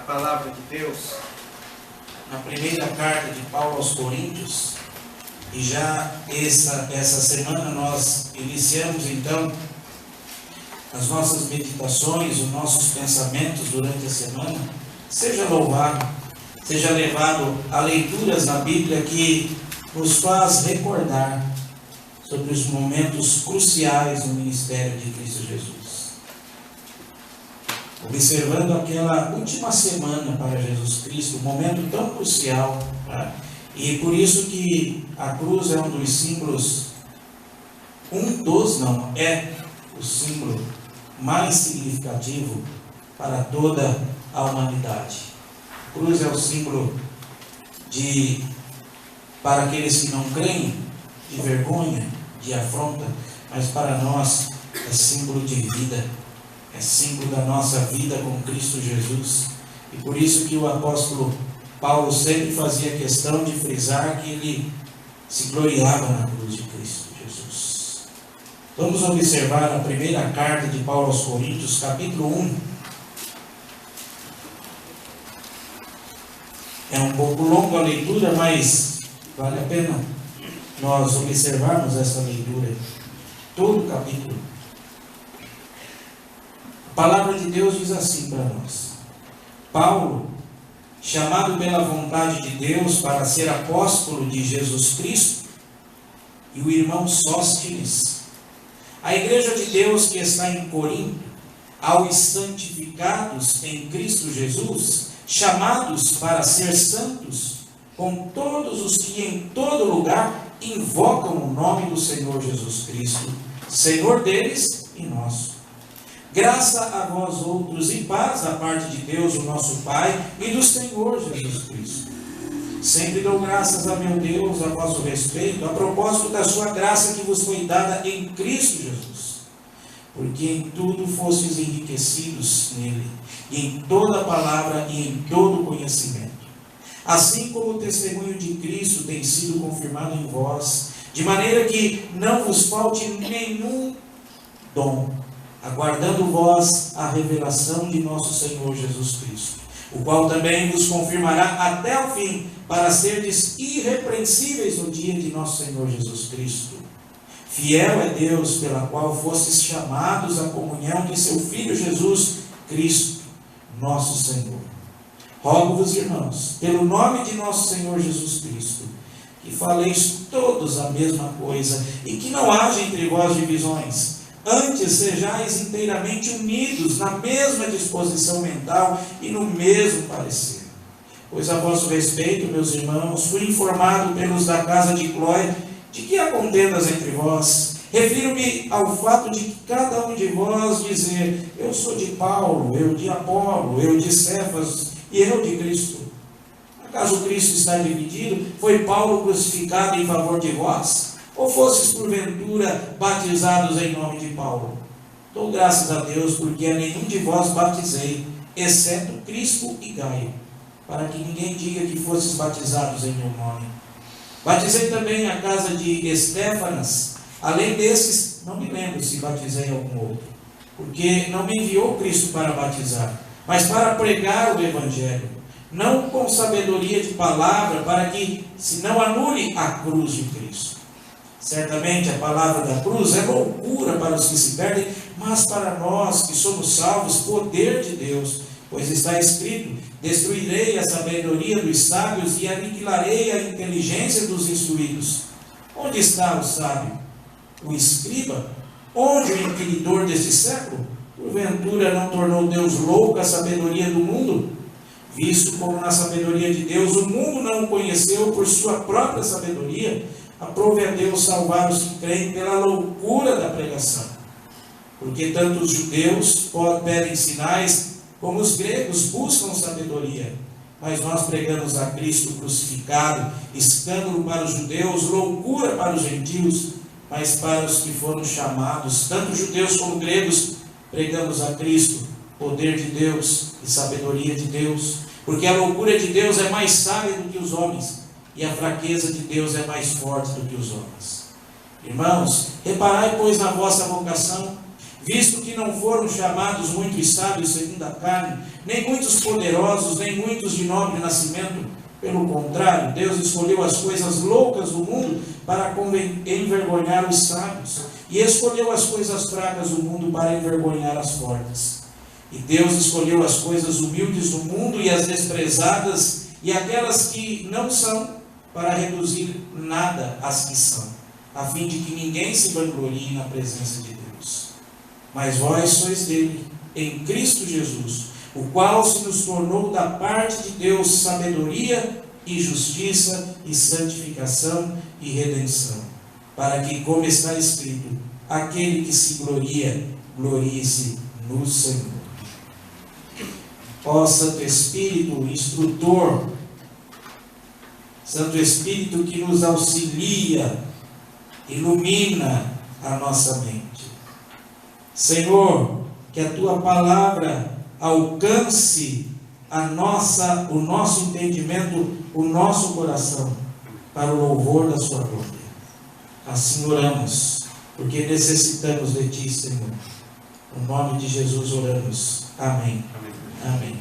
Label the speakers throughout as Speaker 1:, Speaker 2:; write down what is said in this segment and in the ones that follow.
Speaker 1: palavra de Deus na primeira carta de Paulo aos Coríntios, e já essa semana nós iniciamos então as nossas meditações, os nossos pensamentos durante a semana. Seja louvado, seja levado a leituras na Bíblia que nos faz recordar sobre os momentos cruciais do ministério de Cristo Jesus. Observando aquela última semana para Jesus Cristo, um momento tão crucial, tá? E por isso que a cruz é um dos símbolos, é o símbolo mais significativo para toda a humanidade. A cruz é o símbolo para aqueles que não creem, de vergonha, de afronta, mas para nós é símbolo de vida, é símbolo da nossa vida com Cristo Jesus. E por isso que o apóstolo Paulo sempre fazia questão de frisar que ele se gloriava na cruz de Cristo Jesus. Vamos observar a primeira carta de Paulo aos Coríntios, capítulo 1. É um pouco longa a leitura, mas vale a pena nós observarmos essa leitura, todo o capítulo. A palavra de Deus diz assim para nós: Paulo, chamado pela vontade de Deus para ser apóstolo de Jesus Cristo, e o irmão Sóstenes, a igreja de Deus que está em Corinto, aos santificados em Cristo Jesus, chamados para ser santos, com todos os que em todo lugar invocam o nome do Senhor Jesus Cristo, Senhor deles e nosso. Graça a vós outros e paz da parte de Deus, o nosso Pai, e do Senhor Jesus Cristo. Sempre dou graças a meu Deus a vosso respeito, a propósito da sua graça que vos foi dada em Cristo Jesus, porque em tudo fostes enriquecidos nele, e em toda palavra e em todo conhecimento. Assim como o testemunho de Cristo tem sido confirmado em vós, de maneira que não vos falte nenhum dom, aguardando vós a revelação de nosso Senhor Jesus Cristo, o qual também vos confirmará até o fim, para serdes irrepreensíveis no dia de nosso Senhor Jesus Cristo. Fiel é Deus, pela qual fostes chamados à comunhão de seu Filho Jesus Cristo, nosso Senhor. Rogo-vos, irmãos, pelo nome de nosso Senhor Jesus Cristo, que faleis todos a mesma coisa, e que não haja entre vós divisões. Antes sejais inteiramente unidos na mesma disposição mental e no mesmo parecer. Pois a vosso respeito, meus irmãos, fui informado pelos da casa de Cloé de que há contendas entre vós. Refiro-me ao fato de que cada um de vós dizer: eu sou de Paulo, eu de Apolo, eu de Cefas e eu de Cristo. Acaso Cristo está dividido? Foi Paulo crucificado em favor de vós? Ou fostes porventura batizados em nome de Paulo? Dou graças a Deus, porque a nenhum de vós batizei, exceto Crispo e Gaio, para que ninguém diga que fostes batizados em meu nome. Batizei também a casa de Estéfanas. Além desses, não me lembro se batizei algum outro, porque não me enviou Cristo para batizar, mas para pregar o Evangelho, não com sabedoria de palavra, para que se não anule a cruz de Cristo. Certamente a palavra da cruz é loucura para os que se perdem, mas para nós que somos salvos, poder de Deus. Pois está escrito: destruirei a sabedoria dos sábios e aniquilarei a inteligência dos instruídos. Onde está o sábio? O escriba? Onde o inquiridor deste século? Porventura não tornou Deus louco a sabedoria do mundo? Visto como na sabedoria de Deus o mundo não o conheceu por sua própria sabedoria, aprove a Deus salvar os que creem pela loucura da pregação. Porque tanto os judeus pedem sinais, como os gregos buscam sabedoria. Mas nós pregamos a Cristo crucificado, escândalo para os judeus, loucura para os gentios, mas para os que foram chamados, tanto judeus como gregos, pregamos a Cristo, poder de Deus e sabedoria de Deus. Porque a loucura de Deus é mais sábia do que os homens, e a fraqueza de Deus é mais forte do que os homens. Irmãos, reparai, pois, na vossa vocação, visto que não foram chamados muitos sábios segundo a carne, nem muitos poderosos, nem muitos de nobre nascimento. Pelo contrário, Deus escolheu as coisas loucas do mundo para envergonhar os sábios, e escolheu as coisas fracas do mundo para envergonhar as fortes. E Deus escolheu as coisas humildes do mundo e as desprezadas, e aquelas que não são, para reduzir nada as que são, a fim de que ninguém se vanglorie na presença de Deus. Mas vós sois dele, em Cristo Jesus, o qual se nos tornou da parte de Deus sabedoria e justiça e santificação e redenção, para que, como está escrito, aquele que se gloria, glorie-se no Senhor. Ó Santo Espírito, instrutor, Santo Espírito que nos auxilia, ilumina a nossa mente. Senhor, que a Tua palavra alcance o nosso entendimento, o nosso coração, para o louvor da Sua glória. Assim oramos, porque necessitamos de Ti, Senhor. No nome de Jesus oramos. Amém. Amém.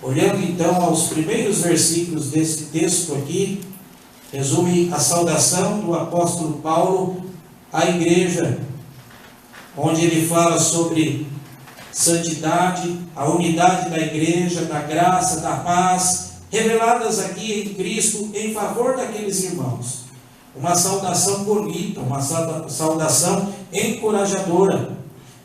Speaker 1: Olhando então aos primeiros versículos desse texto aqui, resume a saudação do apóstolo Paulo à igreja, onde ele fala sobre santidade, a unidade da igreja, da graça, da paz, reveladas aqui em Cristo em favor daqueles irmãos. Uma saudação bonita, uma saudação encorajadora.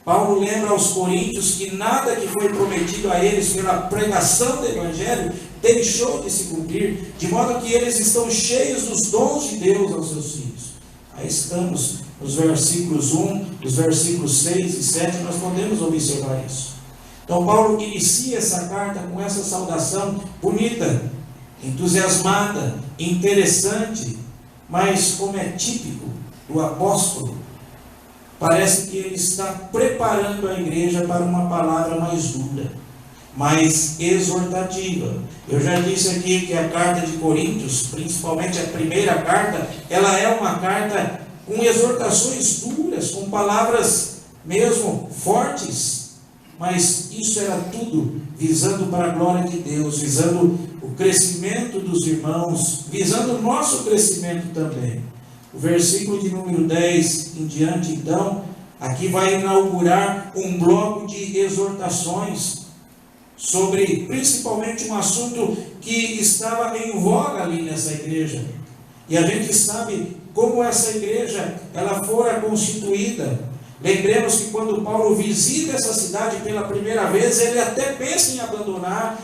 Speaker 1: Paulo lembra aos coríntios que nada que foi prometido a eles pela pregação do Evangelho deixou de se cumprir, de modo que eles estão cheios dos dons de Deus aos seus filhos. Aí estamos nos versículos 1, os versículos 6 e 7, nós podemos observar isso. Então Paulo inicia essa carta com essa saudação bonita, entusiasmada, interessante, mas como é típico do apóstolo, parece que ele está preparando a igreja para uma palavra mais dura, mais exortativa. Eu já disse aqui que a carta de Coríntios, principalmente a primeira carta, ela é uma carta com exortações duras, com palavras mesmo fortes, mas isso era tudo visando para a glória de Deus, visando o crescimento dos irmãos, visando o nosso crescimento também. O versículo de número 10 em diante, então, aqui vai inaugurar um bloco de exortações sobre, principalmente, um assunto que estava em voga ali nessa igreja. E a gente sabe como essa igreja, ela fora constituída. Lembremos que quando Paulo visita essa cidade pela primeira vez, ele até pensa em abandonar,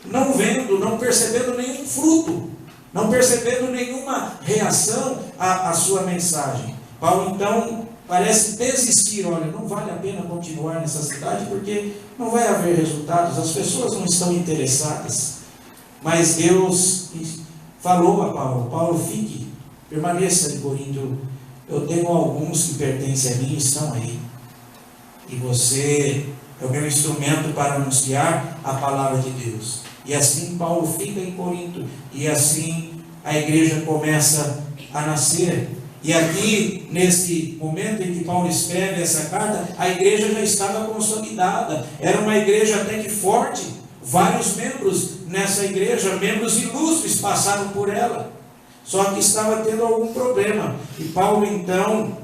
Speaker 1: não vendo, não percebendo nenhum fruto, não percebendo nenhuma reação à sua mensagem. Paulo então parece desistir. Olha, não vale a pena continuar nessa cidade porque não vai haver resultados, as pessoas não estão interessadas. Mas Deus falou a Paulo: Paulo, fique, permaneça em Corinto, eu tenho alguns que pertencem a mim, estão aí, e você é o meu instrumento para anunciar a palavra de Deus. E assim Paulo fica em Corinto, e assim a igreja começa a nascer. E aqui, nesse momento em que Paulo escreve essa carta, a igreja já estava consolidada, era uma igreja até que forte, vários membros nessa igreja, membros ilustres passaram por ela, só que estava tendo algum problema. E Paulo então,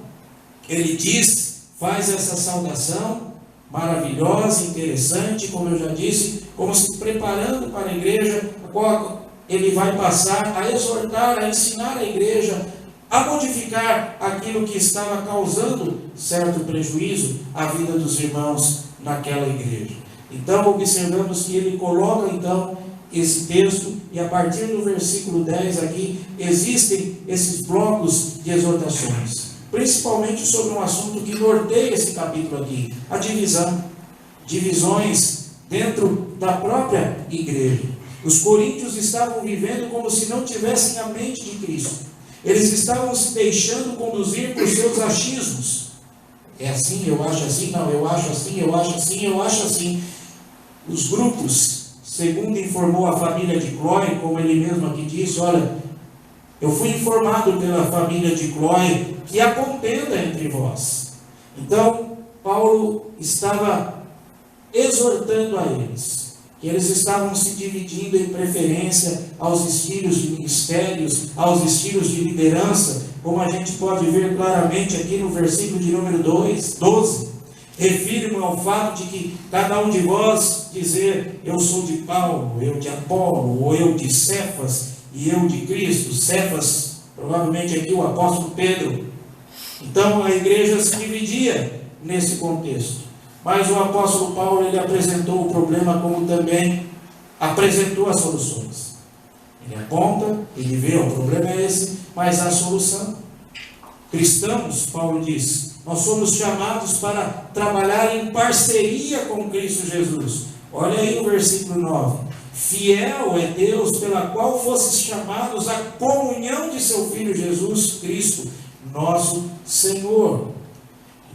Speaker 1: ele diz, faz essa saudação maravilhosa, interessante, como eu já disse, como se preparando para a igreja, a qual ele vai passar a exortar, a ensinar a igreja, a modificar aquilo que estava causando certo prejuízo à vida dos irmãos naquela igreja. Então observamos que ele coloca então esse texto, e a partir do versículo 10 aqui, existem esses blocos de exortações, principalmente sobre um assunto que norteia esse capítulo aqui, a divisões dentro da própria igreja. Os coríntios estavam vivendo como se não tivessem a mente de Cristo, eles estavam se deixando conduzir por seus achismos. É assim, eu acho assim, não, eu acho assim, eu acho assim, eu acho assim. Os grupos, segundo informou a família de Cloé, como ele mesmo aqui disse, olha, eu fui informado pela família de Cloé que há contenda entre vós. Então, Paulo estava exortando a eles, que eles estavam se dividindo em preferência aos estilos de ministérios, aos estilos de liderança, como a gente pode ver claramente aqui no versículo de número 12. Refiro-me ao fato de que cada um de vós dizer, eu sou de Paulo, eu de Apolo, ou eu de Cefas, e eu de Cristo. Cefas, provavelmente aqui o apóstolo Pedro. Então a igreja se dividia nesse contexto. Mas o apóstolo Paulo, ele apresentou o problema como também apresentou as soluções. Ele aponta, ele vê, o problema é esse, mas há solução. Cristãos, Paulo diz, nós somos chamados para trabalhar em parceria com Cristo Jesus. Olha aí o versículo 9. Fiel é Deus, pela qual fostes chamados à comunhão de seu Filho Jesus Cristo, nosso Senhor.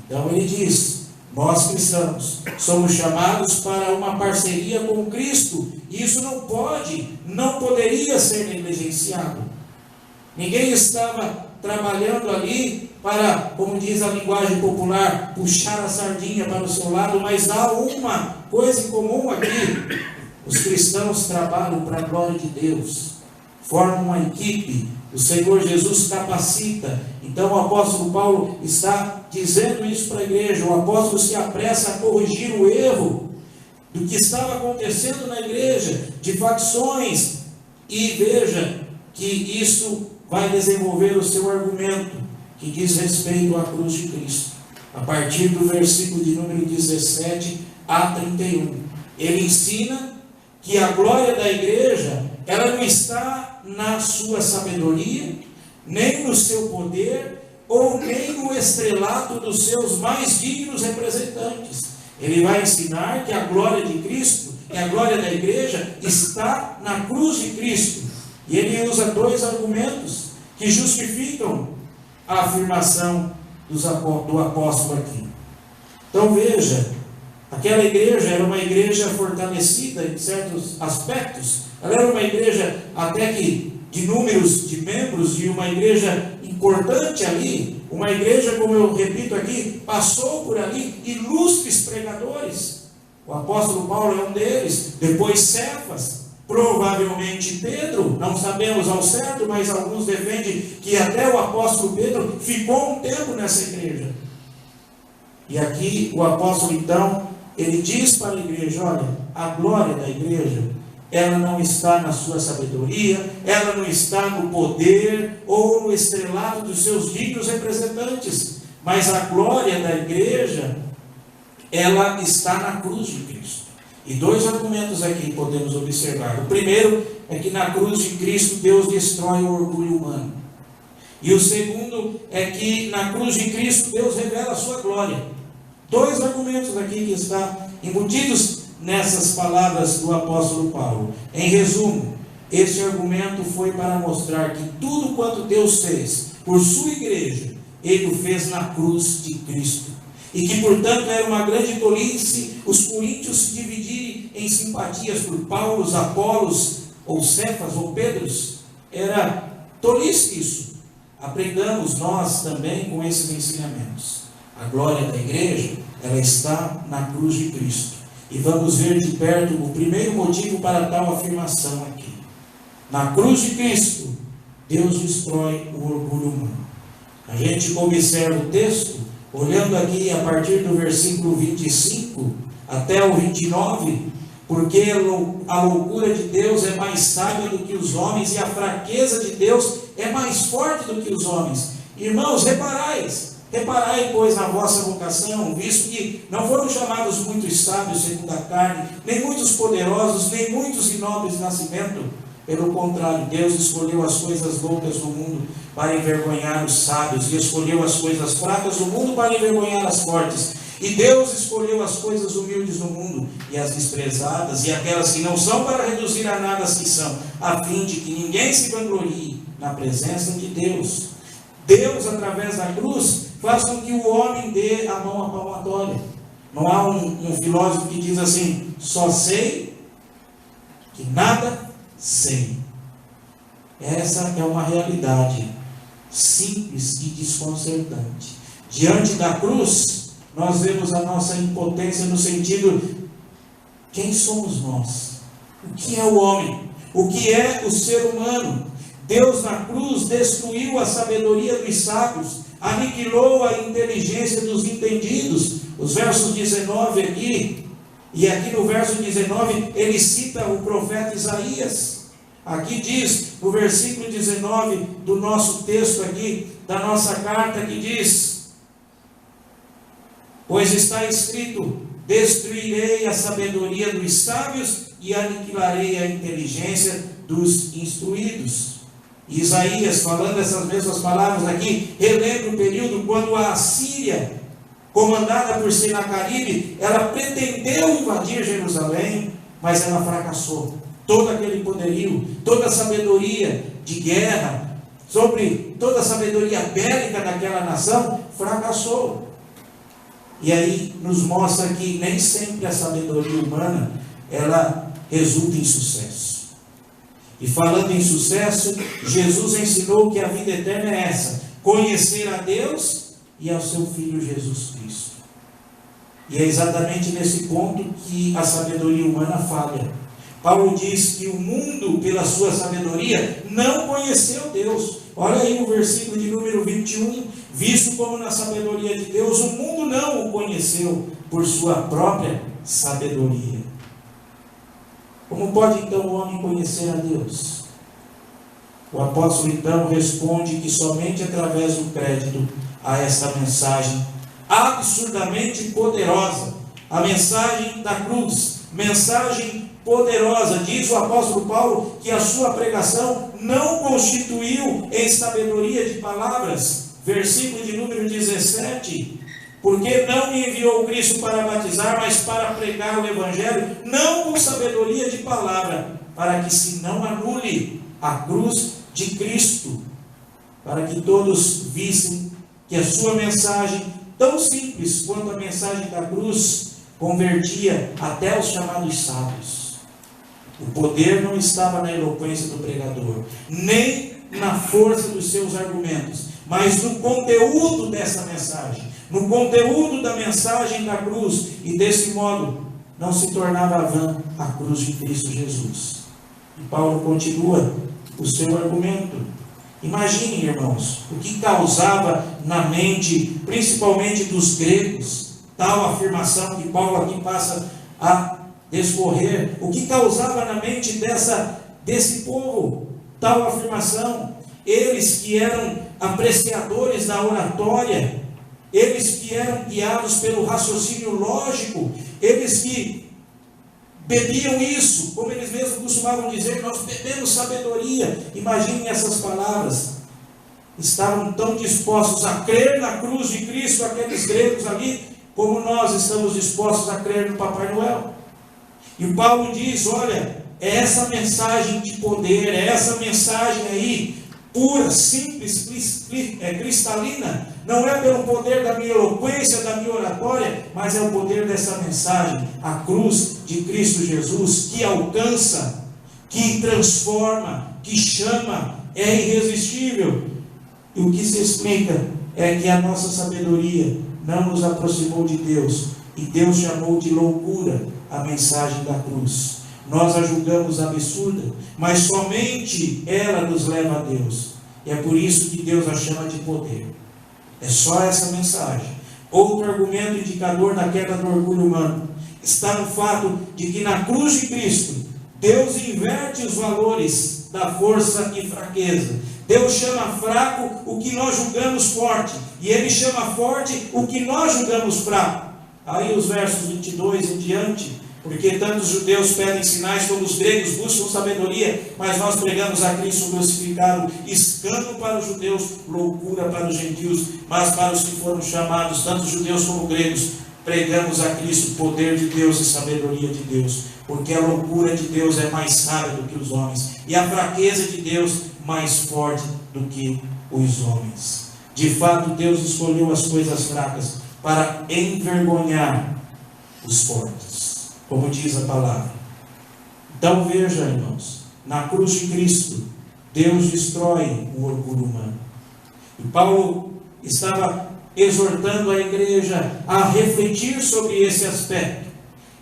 Speaker 1: Então ele diz, nós cristãos somos chamados para uma parceria com Cristo. E isso não poderia ser negligenciado. Ninguém estava trabalhando ali para, como diz a linguagem popular, puxar a sardinha para o seu lado, mas há uma coisa em comum aqui. Os cristãos trabalham para a glória de Deus, formam uma equipe, o Senhor Jesus capacita. Então o apóstolo Paulo está dizendo isso para a igreja. O apóstolo se apressa a corrigir o erro do que estava acontecendo na igreja, de facções, e veja que isso vai desenvolver o seu argumento, que diz respeito à cruz de Cristo. A partir do versículo de número 17 a 31. Ele ensina que a glória da igreja, ela não está na sua sabedoria, nem no seu poder, ou nem no estrelato dos seus mais dignos representantes. Ele vai ensinar que a glória de Cristo, e a glória da igreja, está na cruz de Cristo. E ele usa dois argumentos que justificam a afirmação do apóstolo aqui. Então veja, aquela igreja era uma igreja fortalecida em certos aspectos. Ela era uma igreja até que de números de membros, e uma igreja importante ali. Uma igreja, como eu repito aqui, passou por ali ilustres pregadores. O apóstolo Paulo é um deles. Depois Cefas, provavelmente Pedro, não sabemos ao certo, mas alguns defendem que até o apóstolo Pedro ficou um tempo nessa igreja. E aqui o apóstolo então, ele diz para a igreja, olha, a glória da igreja, ela não está na sua sabedoria, ela não está no poder ou no estrelato dos seus dignos representantes, mas a glória da igreja, ela está na cruz de Cristo. E dois argumentos aqui podemos observar. O primeiro é que na cruz de Cristo Deus destrói o orgulho humano. E o segundo é que na cruz de Cristo Deus revela a sua glória. Dois argumentos aqui que estão embutidos nessas palavras do apóstolo Paulo. Em resumo, este argumento foi para mostrar que tudo quanto Deus fez por sua igreja, Ele o fez na cruz de Cristo. E que, portanto, era uma grande tolice os coríntios se dividirem em simpatias por Paulos, Apolos, ou Cefas, ou Pedros. Era tolice isso. Aprendamos nós também com esses ensinamentos. A glória da igreja, ela está na cruz de Cristo. E vamos ver de perto o primeiro motivo para tal afirmação aqui. Na cruz de Cristo, Deus destrói o orgulho humano. A gente observa o texto, olhando aqui a partir do versículo 25 até o 29, porque a loucura de Deus é mais sábia do que os homens, e a fraqueza de Deus é mais forte do que os homens. Irmãos, reparai, pois, na vossa vocação, visto que não foram chamados muitos sábios segundo a carne, nem muitos poderosos, nem muitos de nobres nascimento. Pelo contrário, Deus escolheu as coisas loucas do mundo para envergonhar os sábios, e escolheu as coisas fracas do mundo para envergonhar as fortes. E Deus escolheu as coisas humildes do mundo, e as desprezadas, e aquelas que não são, para reduzir a nada as que são, a fim de que ninguém se vanglorie na presença de Deus. Deus, através da cruz, faz com que o homem dê a mão à palmatória. Não há um filósofo que diz assim: só sei que nada sei. Essa é uma realidade simples e desconcertante. Diante da cruz, nós vemos a nossa impotência no sentido: quem somos nós? O que é o homem? O que é o ser humano? Deus na cruz destruiu a sabedoria dos sábios, aniquilou a inteligência dos entendidos. Os versos 19 aqui, e aqui no verso 19, ele cita o profeta Isaías. Aqui diz, no versículo 19 do nosso texto aqui, da nossa carta, que diz: pois está escrito: destruirei a sabedoria dos sábios e aniquilarei a inteligência dos instruídos. Isaías, falando essas mesmas palavras aqui, relembra o período quando a Assíria, comandada por Senaqueribe, ela pretendeu invadir Jerusalém, mas ela fracassou. Todo aquele poderio, toda a sabedoria de guerra, sobre toda a sabedoria bélica daquela nação, fracassou. E aí nos mostra que nem sempre a sabedoria humana, ela resulta em sucesso. E falando em sucesso, Jesus ensinou que a vida eterna é essa: conhecer a Deus e ao seu Filho Jesus Cristo. E é exatamente nesse ponto que a sabedoria humana falha. Paulo diz que o mundo, pela sua sabedoria, não conheceu Deus. Olha aí o versículo de número 21. Visto como na sabedoria de Deus, o mundo não o conheceu por sua própria sabedoria. Como pode então o homem conhecer a Deus? O apóstolo então responde que somente através do crédito a esta mensagem absurdamente poderosa, a mensagem da cruz, mensagem poderosa. Diz o apóstolo Paulo que a sua pregação não constituiu em sabedoria de palavras. Versículo de número 17: porque não me enviou Cristo para batizar, mas para pregar o Evangelho, não com sabedoria de palavra, para que se não anule a cruz de Cristo, para que todos vissem que a sua mensagem, tão simples quanto a mensagem da cruz, convertia até os chamados sábios. O poder não estava na eloquência do pregador, nem na força dos seus argumentos, mas no conteúdo dessa mensagem, no conteúdo da mensagem da cruz. E desse modo não se tornava vã a cruz de Cristo Jesus. E Paulo continua o seu argumento. Imaginem, irmãos, o que causava na mente, principalmente dos gregos, tal afirmação que Paulo aqui passa a discorrer. O que causava na mente desse povo tal afirmação? Eles que eram apreciadores da oratória, eles que eram guiados pelo raciocínio lógico, eles que bebiam isso, como eles mesmos costumavam dizer: nós bebemos sabedoria. Imaginem essas palavras. Estavam tão dispostos a crer na cruz de Cristo, aqueles gregos ali, como nós estamos dispostos a crer no Papai Noel. E o Paulo diz: olha, é essa mensagem de poder, é essa mensagem aí, pura, simples, cristalina. Não é pelo poder da minha eloquência, da minha oratória, mas é o poder dessa mensagem, a cruz de Cristo Jesus, que alcança, que transforma, que chama, é irresistível. E o que se explica é que a nossa sabedoria não nos aproximou de Deus, e Deus chamou de loucura a mensagem da cruz. Nós a julgamos absurda, mas somente ela nos leva a Deus. E é por isso que Deus a chama de poder. É só essa mensagem. Outro argumento indicador da queda do orgulho humano está no fato de que na cruz de Cristo, Deus inverte os valores da força e fraqueza. Deus chama fraco o que nós julgamos forte, e Ele chama forte o que nós julgamos fraco. Aí os versos 22 em diante: porque tanto os judeus pedem sinais como os gregos buscam sabedoria, mas nós pregamos a Cristo crucificado, escândalo para os judeus, loucura para os gentios, mas para os que foram chamados, tanto judeus como gregos, pregamos a Cristo, poder de Deus e sabedoria de Deus, porque a loucura de Deus é mais sábia do que os homens, e a fraqueza de Deus mais forte do que os homens. De fato, Deus escolheu as coisas fracas para envergonhar os fortes, como diz a palavra. Então veja, irmãos, na cruz de Cristo, Deus destrói o orgulho humano. E Paulo estava exortando a igreja a refletir sobre esse aspecto,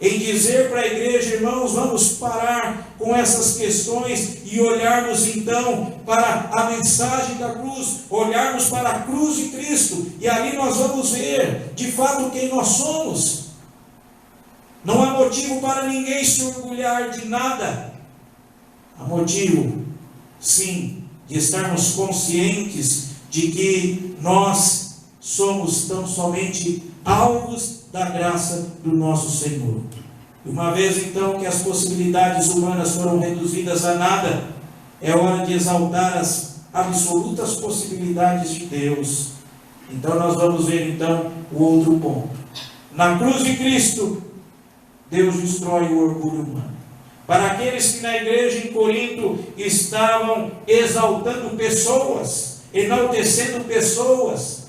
Speaker 1: em dizer para a igreja: irmãos, vamos parar com essas questões e olharmos então para a mensagem da cruz, olharmos para a cruz de Cristo, e ali nós vamos ver de fato quem nós somos. Não há motivo para ninguém se orgulhar de nada. Há motivo, sim, de estarmos conscientes de que nós somos tão somente alvos da graça do nosso Senhor. Uma vez então que as possibilidades humanas foram reduzidas a nada, é hora de exaltar as absolutas possibilidades de Deus. Então nós vamos ver então o outro ponto. Na cruz de Cristo, Deus destrói o orgulho humano. Para aqueles que na igreja em Corinto estavam exaltando pessoas, enaltecendo pessoas,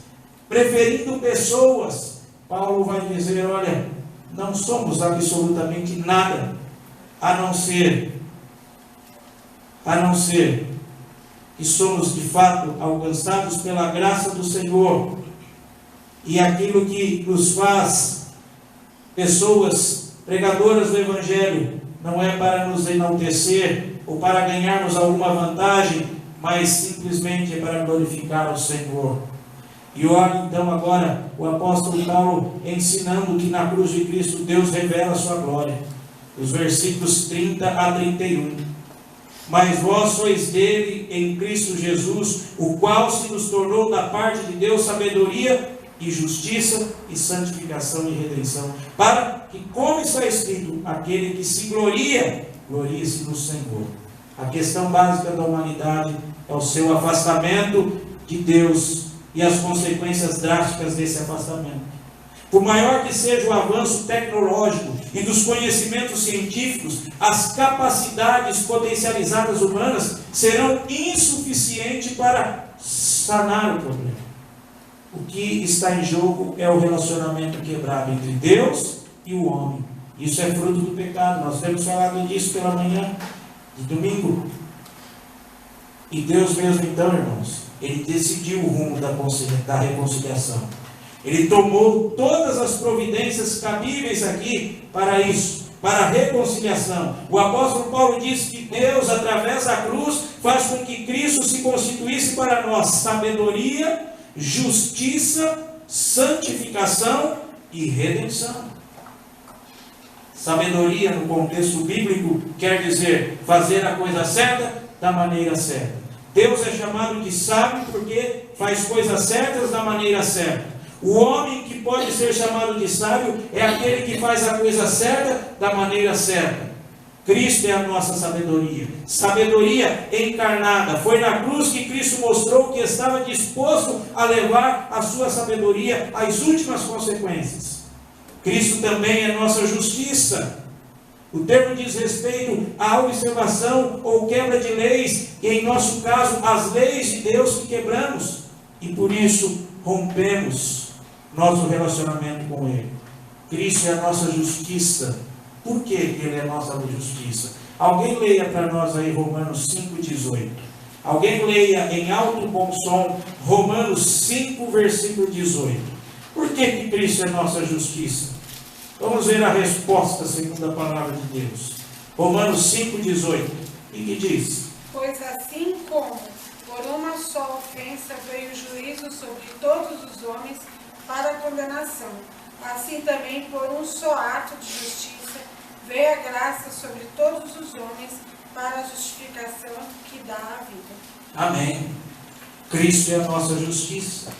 Speaker 1: preferindo pessoas, Paulo vai dizer: olha, não somos absolutamente nada, a não ser que somos de fato alcançados pela graça do Senhor, e aquilo que nos faz pessoas pregadoras do Evangelho não é para nos enaltecer ou para ganharmos alguma vantagem, mas simplesmente é para glorificar ao Senhor. E olha então agora o apóstolo Paulo ensinando que na cruz de Cristo Deus revela a sua glória. Os versículos 30 a 31. Mas vós sois dele em Cristo Jesus, o qual se nos tornou da parte de Deus sabedoria e justiça e santificação e redenção, para que, como está escrito, aquele que se gloria, glorie-se no Senhor. A questão básica da humanidade é o seu afastamento de Deus e as consequências drásticas desse afastamento. Por maior que seja o avanço tecnológico e dos conhecimentos científicos, as capacidades potencializadas humanas serão insuficientes para sanar o problema. O que está em jogo é o relacionamento quebrado entre Deus e o homem. Isso é fruto do pecado. Nós temos falado disso pela manhã de domingo. E Deus mesmo então, irmãos, Ele decidiu o rumo da reconciliação. Ele tomou todas as providências cabíveis aqui para isso, para a reconciliação. O apóstolo Paulo diz que Deus, através da cruz, faz com que Cristo se constituísse para nós sabedoria, justiça, santificação e redenção. Sabedoria, no contexto bíblico, quer dizer fazer a coisa certa da maneira certa. Deus é chamado de sábio porque faz coisas certas da maneira certa. O homem que pode ser chamado de sábio é aquele que faz a coisa certa da maneira certa. Cristo é a nossa sabedoria. Sabedoria encarnada. Foi na cruz que Cristo mostrou que estava disposto a levar a sua sabedoria às últimas consequências. Cristo também é nossa justiça. O termo diz respeito à observação ou quebra de leis, e em nosso caso, as leis de Deus que quebramos, e por isso rompemos nosso relacionamento com Ele. Cristo é a nossa justiça. Por que Ele é a nossa justiça? Alguém leia para nós aí Romanos 5,18. Alguém leia em alto bom som Romanos 5, versículo 18. Por que Cristo é a nossa justiça? Vamos ver a resposta segundo a palavra de Deus. Romanos 5,18. E que diz?
Speaker 2: Pois assim como por uma só ofensa veio o juízo sobre todos os homens para a condenação, assim também por um só ato de justiça veio a graça sobre todos os homens para a justificação que dá a vida.
Speaker 1: Amém. Cristo é a nossa justiça.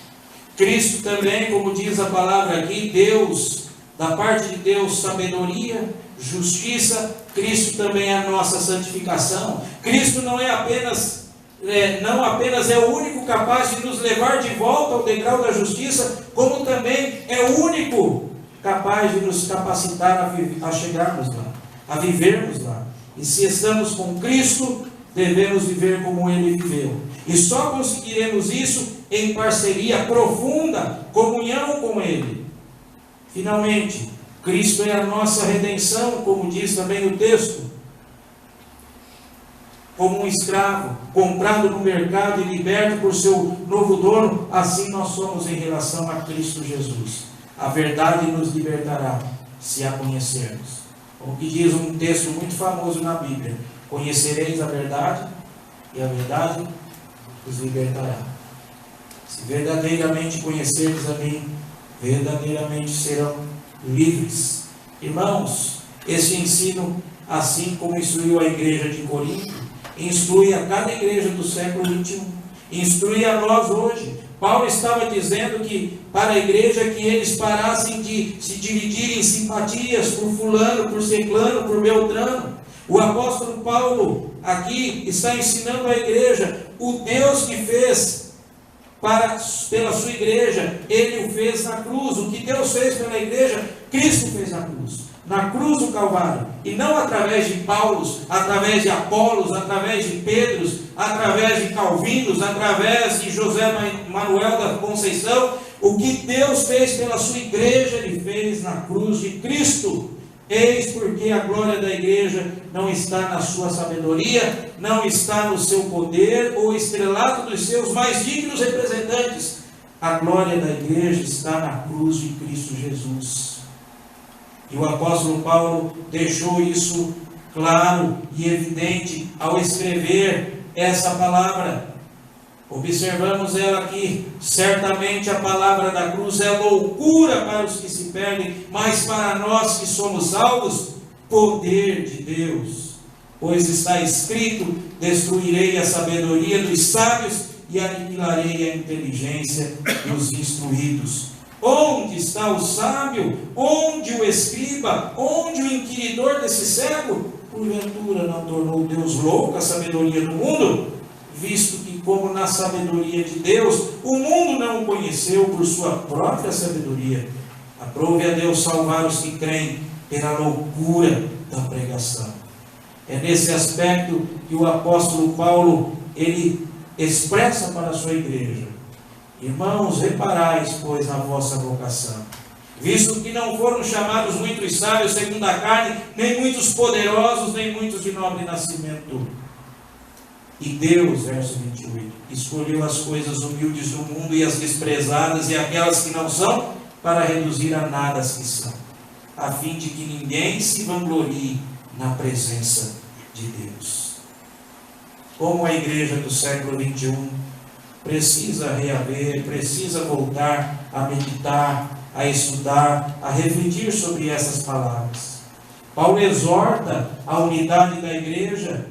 Speaker 1: Cristo também, como diz a palavra aqui, Deus, da parte de Deus, sabedoria, justiça. Cristo também é a nossa santificação. Cristo não apenas é o único capaz de nos levar de volta ao degrau da justiça, como também é o único capaz de nos capacitar a chegarmos lá, a vivermos lá. E se estamos com Cristo, devemos viver como Ele viveu. E só conseguiremos isso em parceria profunda, comunhão com Ele. Finalmente, Cristo é a nossa redenção, como diz também o texto. como um escravo, comprado no mercado e liberto por seu novo dono, assim nós somos em relação a Cristo Jesus. A verdade nos libertará, se a conhecermos. Como que diz um texto muito famoso na Bíblia: conhecereis a verdade, e a verdade os libertará. Se verdadeiramente conhecermos a mim, verdadeiramente serão livres. Irmãos, esse ensino, assim como instruiu a igreja de Corinto, instrui a cada igreja do século 21, instrui a nós hoje. Paulo estava dizendo que para a igreja que eles parassem de se dividir em simpatias por fulano, por ciclano, por beltrano. O apóstolo Paulo aqui está ensinando a igreja: o Deus que fez pela sua igreja, Ele o fez na cruz. O que Deus fez pela igreja, Cristo fez na cruz do Calvário, e não através de Paulos, através de Apolos, através de Pedros, através de Calvinos, através de José Manuel da Conceição. O que Deus fez pela sua igreja, Ele fez na cruz de Cristo. Eis porque a glória da igreja não está na sua sabedoria, não está no seu poder ou estrelato dos seus mais dignos representantes. A glória da igreja está na cruz de Cristo Jesus. E o apóstolo Paulo deixou isso claro e evidente ao escrever essa palavra. Observamos ela aqui: certamente a palavra da cruz é loucura para os que se perdem, mas para nós que somos salvos, poder de Deus. Pois está escrito: destruirei a sabedoria dos sábios e aniquilarei a inteligência dos instruídos. Onde está o sábio? Onde o escriba? Onde o inquiridor desse século? Porventura não tornou Deus louca a sabedoria do mundo? Visto que, como na sabedoria de Deus, o mundo não o conheceu por sua própria sabedoria. Aprove a Deus salvar os que creem pela loucura da pregação. É nesse aspecto que o apóstolo Paulo, ele expressa para a sua igreja: irmãos, reparais, pois, na vossa vocação, visto que não foram chamados muitos sábios segundo a carne, nem muitos poderosos, nem muitos de nobre nascimento. E Deus, verso 28, escolheu as coisas humildes do mundo e as desprezadas e aquelas que não são, para reduzir a nada as que são, a fim de que ninguém se vanglorie na presença de Deus. Como a igreja do século 21 precisa reaver, precisa voltar a meditar, a estudar, a refletir sobre essas palavras. Paulo exorta a unidade da igreja,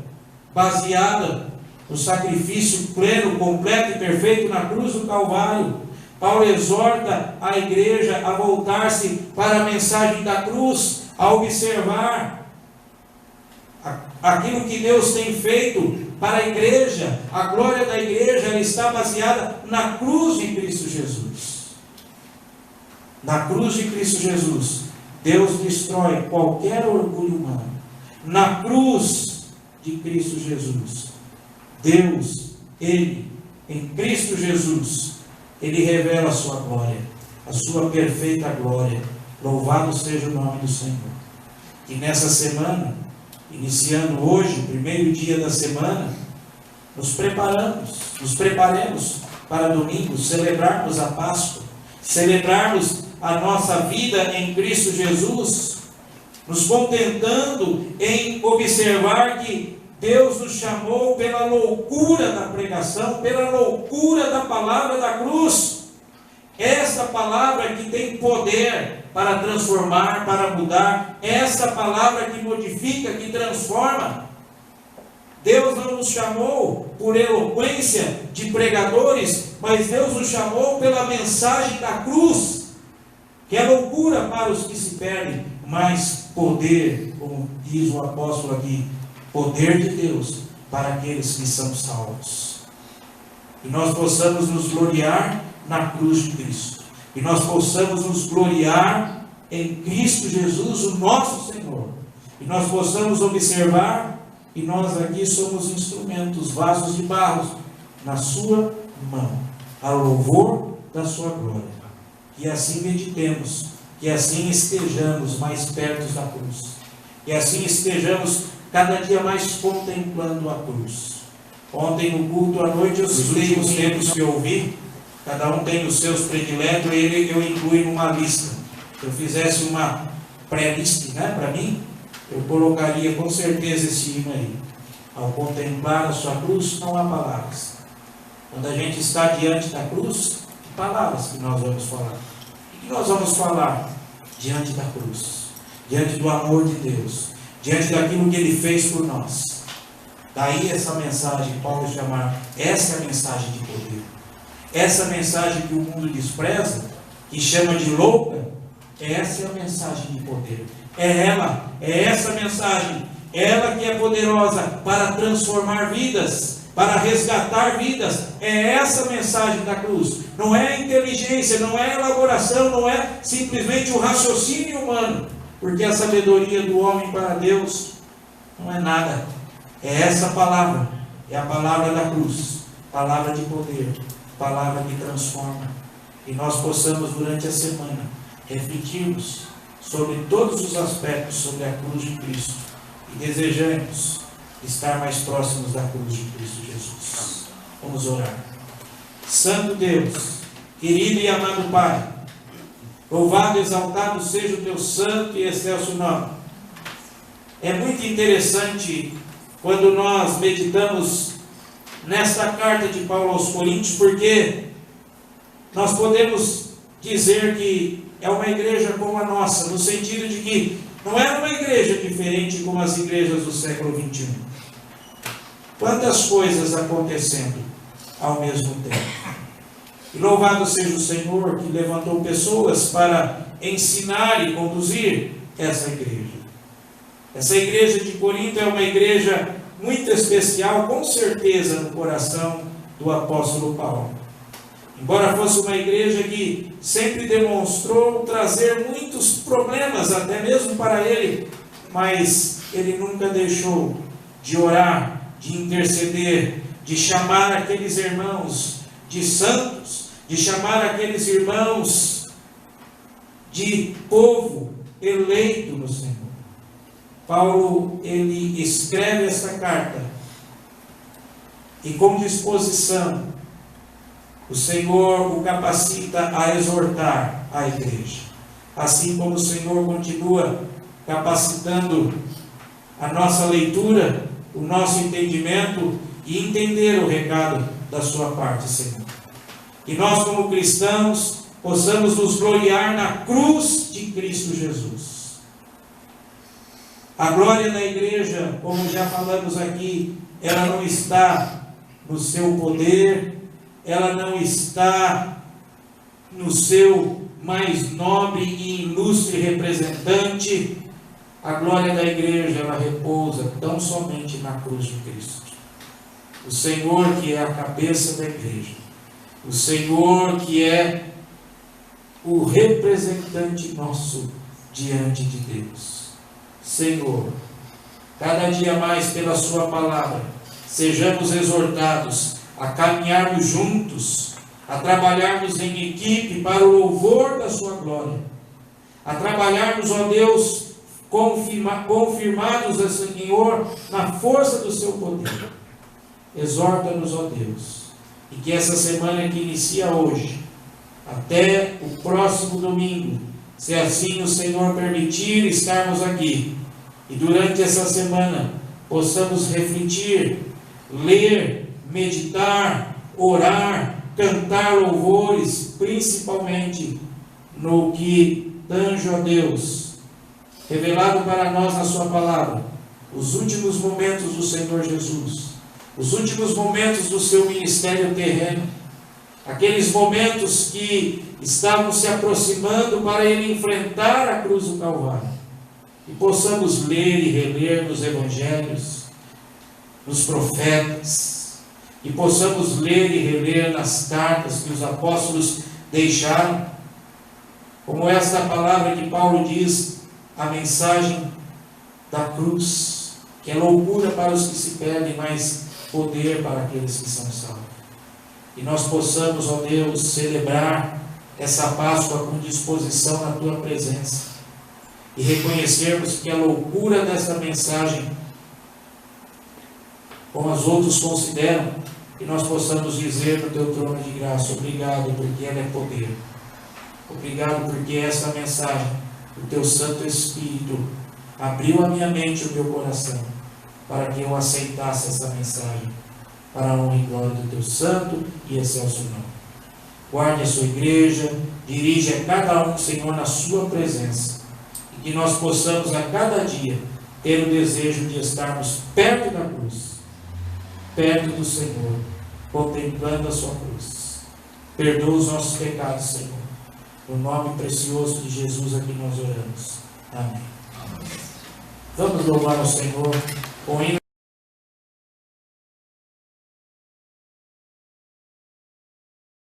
Speaker 1: baseada no sacrifício pleno, completo e perfeito na cruz do Calvário. Paulo exorta a igreja a voltar-se para a mensagem da cruz, a observar aquilo que Deus tem feito para a igreja. A glória da igreja, ela está baseada na cruz de Cristo Jesus. Na cruz de Cristo Jesus, Deus destrói qualquer orgulho humano. Na cruz de Cristo Jesus, Deus, Ele, em Cristo Jesus, Ele revela a sua glória, a sua perfeita glória. Louvado seja o nome do Senhor. E nessa semana, iniciando hoje, o primeiro dia da semana, nos preparemos para domingo, celebrarmos a Páscoa, celebrarmos a nossa vida em Cristo Jesus, nos contentando em observar que Deus nos chamou pela loucura da pregação, pela loucura da palavra da cruz. Essa palavra que tem poder para transformar, para mudar, essa palavra que modifica, que transforma. Deus não nos chamou por eloquência de pregadores, mas Deus nos chamou pela mensagem da cruz, que é loucura para os que se perdem, mas poder, como diz o apóstolo aqui, poder de Deus para aqueles que são salvos. E nós possamos nos gloriar na cruz de Cristo. E nós possamos nos gloriar em Cristo Jesus, o nosso Senhor. E nós possamos observar que nós aqui somos instrumentos, vasos de barro, na sua mão, ao louvor da sua glória. Que assim meditemos, que assim estejamos mais perto da cruz. Que assim estejamos cada dia mais contemplando a cruz. Ontem no culto à noite eu citei os tempos que eu ouvi, cada um tem os seus prediletos, eu incluí numa lista. Se eu fizesse uma pré-lista, né, para mim, eu colocaria com certeza esse hino aí. Ao contemplar a sua cruz, não há palavras. Quando a gente está diante da cruz, que palavras que nós vamos falar? O que nós vamos falar diante da cruz? Diante do amor de Deus, diante daquilo que Ele fez por nós. Daí essa mensagem, Paulo chamar, essa é a mensagem de poder. Essa mensagem que o mundo despreza, que chama de louca, essa é a mensagem de poder. É ela, é essa mensagem, ela que é poderosa para transformar vidas, para resgatar vidas. É essa mensagem da cruz. Não é inteligência, não é elaboração, não é simplesmente o raciocínio humano, porque a sabedoria do homem para Deus não é nada. É essa palavra, é a palavra da cruz, palavra de poder, palavra que transforma. E nós possamos durante a semana refletirmos sobre todos os aspectos sobre a cruz de Cristo e desejamos estar mais próximos da cruz de Cristo Jesus. Vamos orar. Santo Deus, querido e amado Pai, louvado e exaltado seja o teu santo e excelso nome. É muito interessante quando nós meditamos nesta carta de Paulo aos Coríntios, porque nós podemos dizer que é uma igreja como a nossa, no sentido de que não era uma igreja diferente como as igrejas do século XXI. Quantas coisas acontecendo ao mesmo tempo. E louvado seja o Senhor que levantou pessoas para ensinar e conduzir essa igreja. Essa igreja de Corinto é uma igreja muito especial, com certeza, no coração do apóstolo Paulo. Embora fosse uma igreja que sempre demonstrou trazer muitos problemas, até mesmo para ele, mas ele nunca deixou de orar, de interceder, de chamar aqueles irmãos de santos, de chamar aqueles irmãos de povo eleito no Senhor. Paulo, ele escreve esta carta e com disposição o Senhor o capacita a exortar a igreja. Assim como o Senhor continua capacitando a nossa leitura, o nosso entendimento e entender o recado da sua parte, Senhor. Que nós, como cristãos, possamos nos gloriar na cruz de Cristo Jesus. A glória da igreja, como já falamos aqui, ela não está no seu poder, ela não está no seu mais nobre e ilustre representante. A glória da igreja, ela repousa tão somente na cruz de Cristo. O Senhor que é a cabeça da igreja, o Senhor que é o representante nosso diante de Deus. Senhor, cada dia mais pela sua palavra, sejamos exortados a caminharmos juntos, a trabalharmos em equipe para o louvor da sua glória, a trabalharmos, ó Deus, confirmados, ó Senhor, na força do seu poder. Exorta-nos, ó Deus, e que essa semana que inicia hoje, até o próximo domingo, se assim o Senhor permitir estarmos aqui, e durante essa semana possamos refletir, ler, meditar, orar, cantar louvores, principalmente no que tange a Deus, revelado para nós na sua palavra, os últimos momentos do Senhor Jesus, os últimos momentos do seu ministério terreno, aqueles momentos que estavam se aproximando para ele enfrentar a cruz do Calvário, e possamos ler e reler nos evangelhos, nos profetas, e possamos ler e reler nas cartas que os apóstolos deixaram, como esta palavra que Paulo diz, a mensagem da cruz, que é loucura para os que se perdem, mas poder para aqueles que são salvos. E nós possamos, ó Deus, celebrar essa Páscoa com disposição na Tua presença, e reconhecermos que a loucura dessa mensagem como os outros consideram, que nós possamos dizer no teu trono de graça: obrigado, porque ela é poder. Obrigado, porque essa mensagem do teu Santo Espírito abriu a minha mente e o meu coração, para que eu aceitasse essa mensagem, para a honra e glória do teu santo e excelso nome. Guarde a sua igreja, dirige a cada um, Senhor, na sua presença, e que nós possamos a cada dia ter o desejo de estarmos perto da cruz, perto do Senhor, contemplando a sua cruz. Perdoa os nossos pecados, Senhor. No nome precioso de Jesus aqui nós oramos. Amém. Vamos louvar ao Senhor com hino.